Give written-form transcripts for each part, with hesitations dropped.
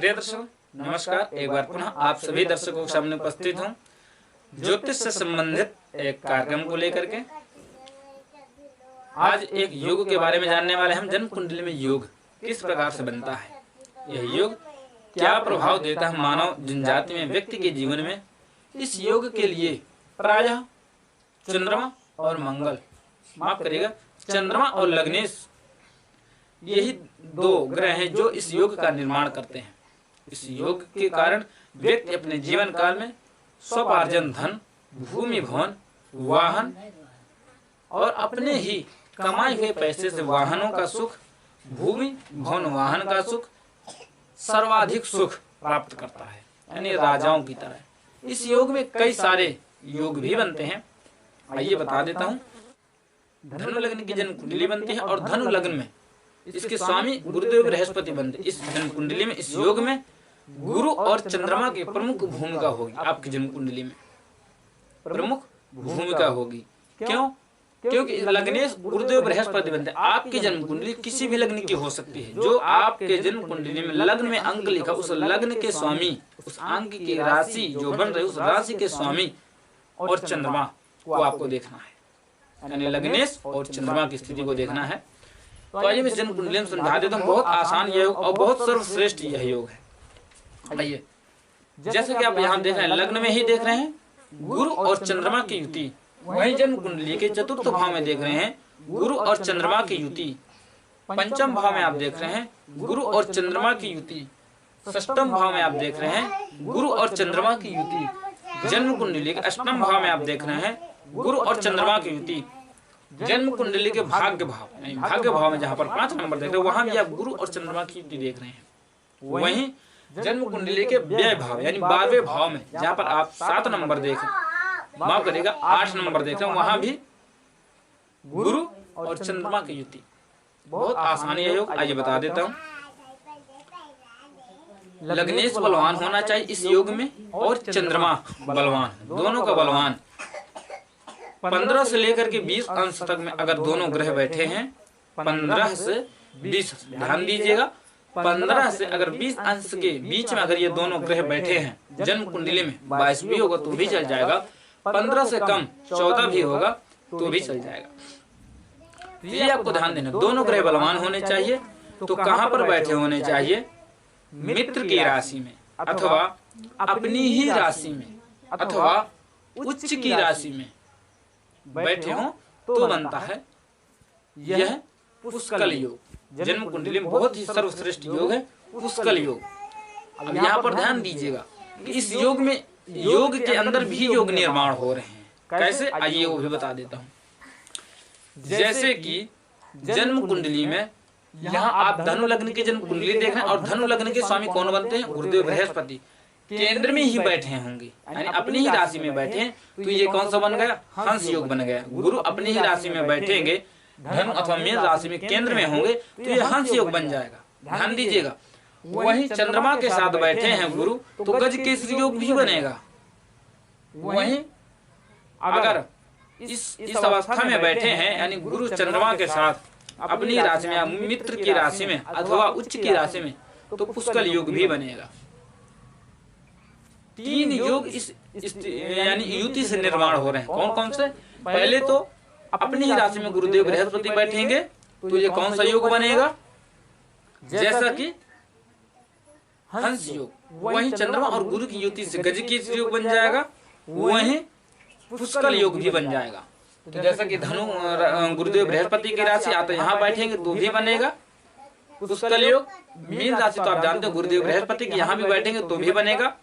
प्रिय दर्शकों नमस्कार। एक बार पुनः आप सभी दर्शकों के सामने उपस्थित हूँ ज्योतिष से संबंधित एक कार्यक्रम को लेकर के। आज एक योग के बारे में जानने वाले हम। जन्म कुंडली में योग किस प्रकार से बनता है, यह योग क्या प्रभाव देता है मानव जनजाति में, व्यक्ति के जीवन में। इस योग के लिए प्रायः चंद्रमा और मंगल, माफ करिएगा, चंद्रमा और लग्नेश, यही दो ग्रह हैं जो इस योग का निर्माण करते हैं। इस योग के कारण व्यक्ति अपने जीवन काल में स्वपार्जन धन, भूमि भवन, वाहन और अपने ही कमाए हुए पैसे से वाहनों का सुख, भूमि भवन वाहन का सुख, सर्वाधिक सुख प्राप्त करता है, यानी राजाओं की तरह। इस योग में कई सारे योग भी बनते हैं। आइए बता देता हूँ। धनु लग्न की जन्म कुंडली बनती है और धनु लग्न में इसके स्वामी गुरुदेव बृहस्पति बनते। इस जन्म कुंडली में, इस योग में गुरु और चंद्रमा की प्रमुख भूमिका होगी। आपकी जन्म कुंडली में प्रमुख भूमिका होगी। क्यों? क्योंकि लग्नेश गुरुदेव बृहस्पति बनते। आपकी जन्म कुंडली किसी भी लग्न की हो सकती है। जो आपके जन्म कुंडली में लग्न में अंक लिखा, उस लग्न के स्वामी, उस अंक की राशि जो बन रही, उस राशि के स्वामी और चंद्रमा को आपको देखना है, यानी लग्नेश और चंद्रमा की स्थिति को देखना है। तो आइए मैं जन्म कुंडली में समझा देता हूँ। बहुत आसान यह योग और बहुत सर्वश्रेष्ठ यह योग है। आइए, जैसे कि आप यहाँ देख रहे हैं, लग्न में ही देख रहे हैं गुरु और चंद्रमा की युति। वही जन्म कुंडली के चतुर्थ भाव में देख रहे हैं गुरु और चंद्रमा की युति। पंचम भाव में आप देख रहे हैं गुरु और चंद्रमा की युति। षष्ठम भाव में आप देख रहे हैं गुरु और चंद्रमा की युति। जन्म कुंडली के अष्टम भाव में आप देख रहे हैं गुरु और चंद्रमा की युति। जन्म कुंडली के भाग्य भाव, यानी भाग्य भाव में जहाँ पर 5 नंबर देख रहे हैं, वहां भी आप गुरु और चंद्रमा की युति देख रहे हैं। वहीं जन्म कुंडली के व्यय भाव, यानी 12वें भाव में जहाँ पर आप 7 नंबर देख, माफ करिएगा 8 नंबर देख रहे हैं, वहां भी गुरु और चंद्रमा की युति। बहुत आसान है योग। आइए बता देता हूँ। लग्नेश बलवान होना चाहिए इस योग में और चंद्रमा बलवान, दोनों का बलवान। 15 से लेकर के 20 अंश तक में अगर दोनों ग्रह बैठे हैं, 15 से 20, ध्यान दीजिएगा, 15 से अगर 20 अंश के बीच में अगर ये दोनों ग्रह बैठे हैं जन्म कुंडली में, 22 भी होगा तो भी चल जाएगा, 15 से कम 14 भी होगा तो भी चल जाएगा। ये आपको ध्यान देना, दोनों ग्रह बलवान होने चाहिए। तो कहाँ पर बैठे होने चाहिए? मित्र की राशि में, अथवा अपनी ही राशि में, अथवा उच्च की राशि में बैठे हो तो बनता है यह पुष्कल योग। जन्म कुंडली में बहुत ही सर्वश्रेष्ठ योग है पुष्कल योग। अब यहाँ पर ध्यान दीजिएगा कि इस योग में, योग के अंदर भी योग निर्माण हो रहे हैं। कैसे? आइए वो भी बता देता हूँ। जैसे कि जन्म कुंडली में यहाँ आप धनु लग्न की जन्म कुंडली देख रहे हैं और धनु लग्न के स्वामी कौन बनते हैं? गुरुदेव बृहस्पति केंद्र में ही बैठे होंगे, यानी अपनी ही राशि में बैठे हैं। तो ये कौन सा बन गया? हंस योग बन गया। गुरु अपनी ही राशि में बैठेंगे, धनु अथवा मीन राशि में केंद्र में होंगे, तो ये हंस योग बन जाएगा। ध्यान दीजिएगा। वहीं चंद्रमा के साथ बैठे हैं गुरु, तो गज केसरी योग भी बनेगा। वहीं अगर इस अवस्था में बैठे हैं, यानी गुरु चंद्रमा के साथ अपनी राशि में या मित्र की राशि में अथवा उच्च की राशि में, तो पुष्कल योग भी बनेगा। 3 योग इस यानी युति से निर्माण हो रहे हैं। कौन कौन से? पहले तो अपनी ही राशि में गुरुदेव बृहस्पति बैठेंगे, तो ये कौन सा योग बनेगा? जैसा कि हंस योग। वहीं चंद्रमा और गुरु की युति से गज की योग बन जाएगा। वहीं पुष्कल योग भी बन जाएगा। तो जैसा कि धनु गुरुदेव बृहस्पति की राशि आता यहाँ बैठेंगे तो भी बनेगा पुष्कल योग। मीन राशि तो आप जानते हो गुरुदेव बृहस्पति की, यहाँ भी बैठेंगे तो भी बनेगा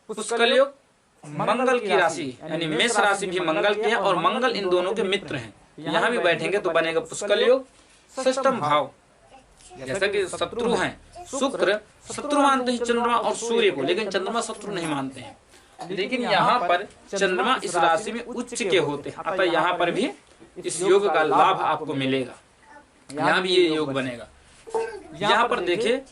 पुष्कल योग। मंगल की राशि यानी मेष राशि भी मंगल की है और मंगल इन दोनों के मित्र हैं, यहाँ भी बैठेंगे तो बनेगा पुष्कल योग। षष्ठम भाव, जैसा कि शत्रु हैं शुक्र, शत्रु मानते हैं चंद्रमा और सूर्य को, लेकिन चंद्रमा शत्रु नहीं मानते हैं। लेकिन यहाँ पर चंद्रमा इस राशि में उच्च के होते हैं, अतः यहाँ पर भी इस योग का लाभ आपको मिलेगा। यहाँ भी ये योग बनेगा। यहाँ पर देखिए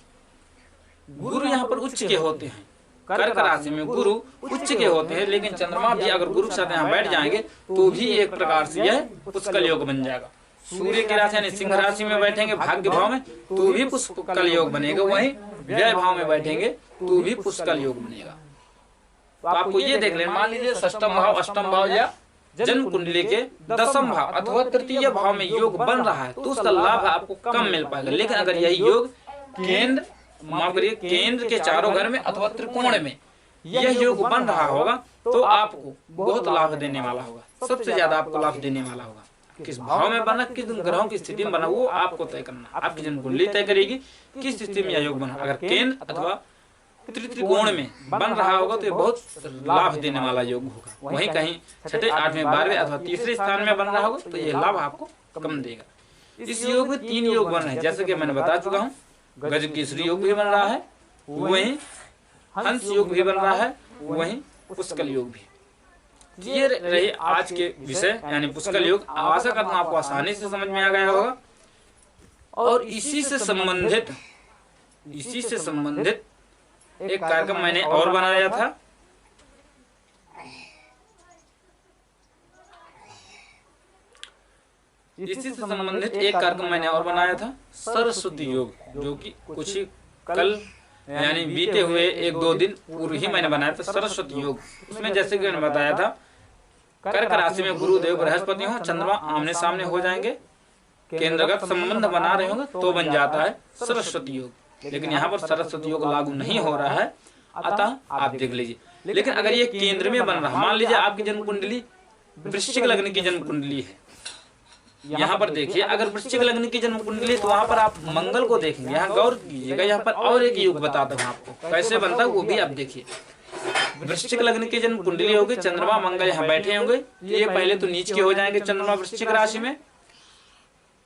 गुरु यहाँ पर उच्च के होते हैं, कर्क राशि में गुरु उच्च के होते हैं, लेकिन चंद्रमा भी अगर गुरु के साथ यहाँ बैठ जाएंगे तो भी एक प्रकार से यह पुष्कल योग बन जाएगा। सूर्य की राशि यानी सिंह राशि में बैठेंगे भाग्य भाव में तो भी पुष्कल योग बनेगा, वहीं व्यय भाव में बैठेंगे तो भी पुष्कल योग बनेगा। तो आपको ये देख लेना, मान लीजिए षष्ठम भाव, अष्टम भाव या जन्म कुंडली के दसम भाव अथवा तृतीय भाव में योग बन रहा है तो उसका लाभ आपको कम मिल पाएगा। लेकिन अगर यही योग केंद्र, माफ करिए, केंद्र के चारों घर में अथवा त्रिकोण में यह योग बन रहा होगा तो आपको बहुत लाभ देने वाला होगा, सबसे ज्यादा आपको लाभ देने वाला होगा। किस भाव में बना, किस ग्रहों की स्थिति में बना, वो आपको तय करना, आपकी जन्म कुंडली तय करेगी किस स्थिति में यह योग बना। अगर केंद्र अथवा त्रिकोण में बन रहा होगा तो ये बहुत लाभ देने वाला योग होगा, वहीं कहीं छठे, आठवें, 12वें अथवा तीसरे स्थान में बन रहा होगा तो ये लाभ आपको कम देगा। इस योग में 3 योग बन रहे हैं, जैसे कि मैंने बता चुका हूँ, गजकेसरी योग भी बन रहा है, वहीं हंस योग भी बन रहा है, वहीं पुष्कल योग भी। ये रही आज के विषय यानी पुष्कल योग। आशा करता हूँ आपको आसानी से समझ में आ गया होगा। और इसी से संबंधित एक कार्यक्रम मैंने और बनाया था, सरस्वती योग, जो कि कुछ ही कल यानी बीते हुए 1-2 दिन पूर्व ही मैंने बनाया था सरस्वती योग। उसमें जैसे कि मैंने बताया था, कर्क राशि में गुरुदेव बृहस्पति हो, चंद्रमा आमने सामने हो जाएंगे, केंद्रगत संबंध बना रहे होंगे तो बन जाता है सरस्वती योग। लेकिन यहाँ पर सरस्वती योग लागू नहीं हो रहा है, अतः आप देख लीजिए। लेकिन अगर ये केंद्र में बन रहा है, मान लीजिए आपकी जन्म कुंडली वृश्चिक लग्न की जन्म कुंडली है, यहाँ पर देखिए अगर वृश्चिक लग्न की जन्म कुंडली तो वहाँ पर आप मंगल को देखेंगे। यहाँ गौर कीजिएगा, यहाँ पर और एक योग बताता हूँ आपको कैसे बनता है, वो भी आप देखिए। वृश्चिक लग्न की जन्म कुंडली होगी, चंद्रमा मंगल यहाँ बैठे होंगे, ये पहले तो नीच के हो जाएंगे चंद्रमा वृश्चिक राशि में,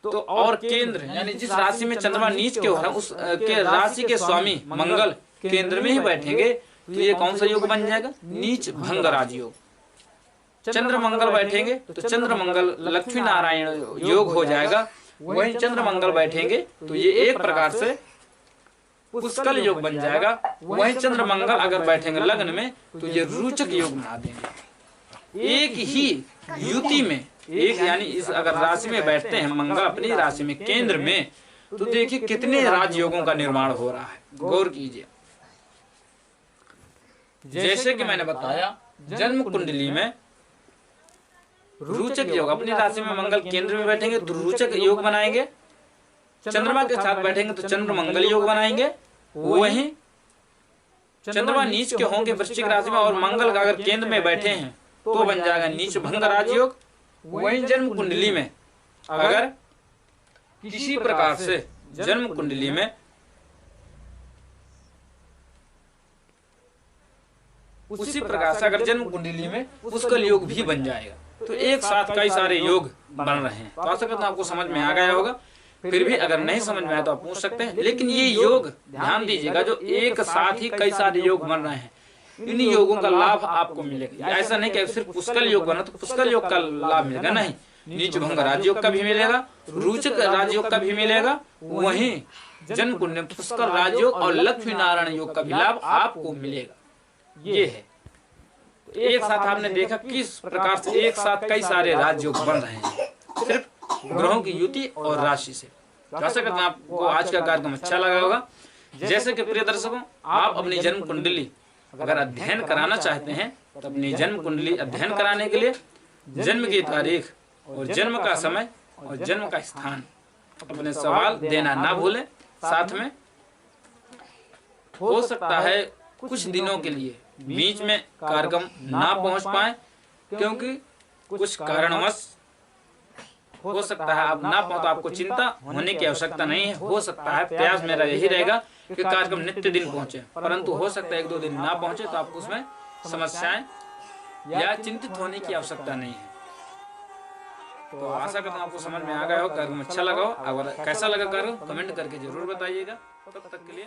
तो और केंद्र यानी जिस राशि में चंद्रमा नीच के हो रहा है उस के राशि के स्वामी मंगल केंद्र में ही बैठेंगे तो ये कौन सा योग बन जाएगा, नीच भंग राज योग। चंद्र मंगल बैठेंगे तो चंद्र मंगल लक्ष्मी नारायण योग हो जाएगा, वहीं चंद्र मंगल बैठेंगे तो ये एक प्रकार से पुष्कल योग बन जाएगा। वहीं चंद्र मंगल अगर बैठेंगे लग्न में तो ये रोचक योग बना देंगे। एक ही युति में एक यानी इस अगर राशि में बैठते हैं मंगल अपनी राशि में केंद्र में, तो देखिए कितने राजयोगों का निर्माण हो रहा है, गौर कीजिए। जैसे कि मैंने बताया जन्म कुंडली में रोचक योग, अपनी राशि में मंगल केंद्र में बैठेंगे तो रोचक योग बनाएंगे, चंद्रमा के साथ बैठेंगे तो चंद्र मंगल योग बनाएंगे, वहीं चंद्रमा नीच के होंगे वृश्चिक राशि में और मंगल अगर केंद्र में बैठे हैं तो बन जाएगा नीच भंग राजयोग। वहीं जन्म कुंडली में अगर किसी प्रकार से जन्म कुंडली में उसी प्रकार से अगर जन्म कुंडली में पुष्कल योग भी बन जाएगा तो एक साथ कई सारे योग बन रहे हैं। तो आशा करता हूं आपको समझ में आ गया होगा। फिर भी अगर नहीं समझ में आया तो आप पूछ सकते हैं। लेकिन ये योग ध्यान दीजिएगा, जो एक साथ ही कई सारे योग बन रहे हैं, इन्हीं योगों का लाभ आपको मिलेगा। ऐसा नहीं कि सिर्फ पुष्कल योग बना तो पुष्कल योग का लाभ मिलेगा, नहीं, नीच भंग राजयोग का भी मिलेगा, रोचक राजयोग का भी मिलेगा, वहीं जन्म कुंडली पुष्कल राजयोग और लक्ष्मी नारायण योग का भी लाभ आपको मिलेगा। ये है एक साथ आपने देखा किस प्रकार से एक साथ कई सारे राजयोग बन रहे हैं सिर्फ ग्रहों की युति और राशि से। आशा करता हूं आपको आज का कार्यक्रम अच्छा लगा होगा। जैसे कि प्रिय दर्शकों, आप अपनी जन्म कुंडली अगर अध्ययन कराना चाहते हैं तो अपनी जन्म कुंडली अध्ययन कराने के लिए जन्म की तारीख और जन्म का समय और जन्म का स्थान अपने सवाल देना ना भूलें। साथ में हो सकता है कुछ दिनों के लिए बीच में कार्यक्रम ना पहुंच पाए, क्योंकि कुछ कारणवश हो सकता है आप ना पहुंच, तो आपको चिंता होने की आवश्यकता नहीं है। हो सकता है प्रयास मेरा यही रहेगा कि कार्यक्रम नित्य दिन पहुंचे, परंतु हो सकता है 1-2 दिन ना पहुंचे तो आपको उसमें समस्याएं या चिंतित होने की आवश्यकता नहीं है। तो आशा करता हूं आपको समझ में आ गया हो, कार्यक्रम अच्छा लगा हो। अगर कैसा लगा कार्यक्रम कमेंट करके जरूर बताइएगा। तब तक के लिए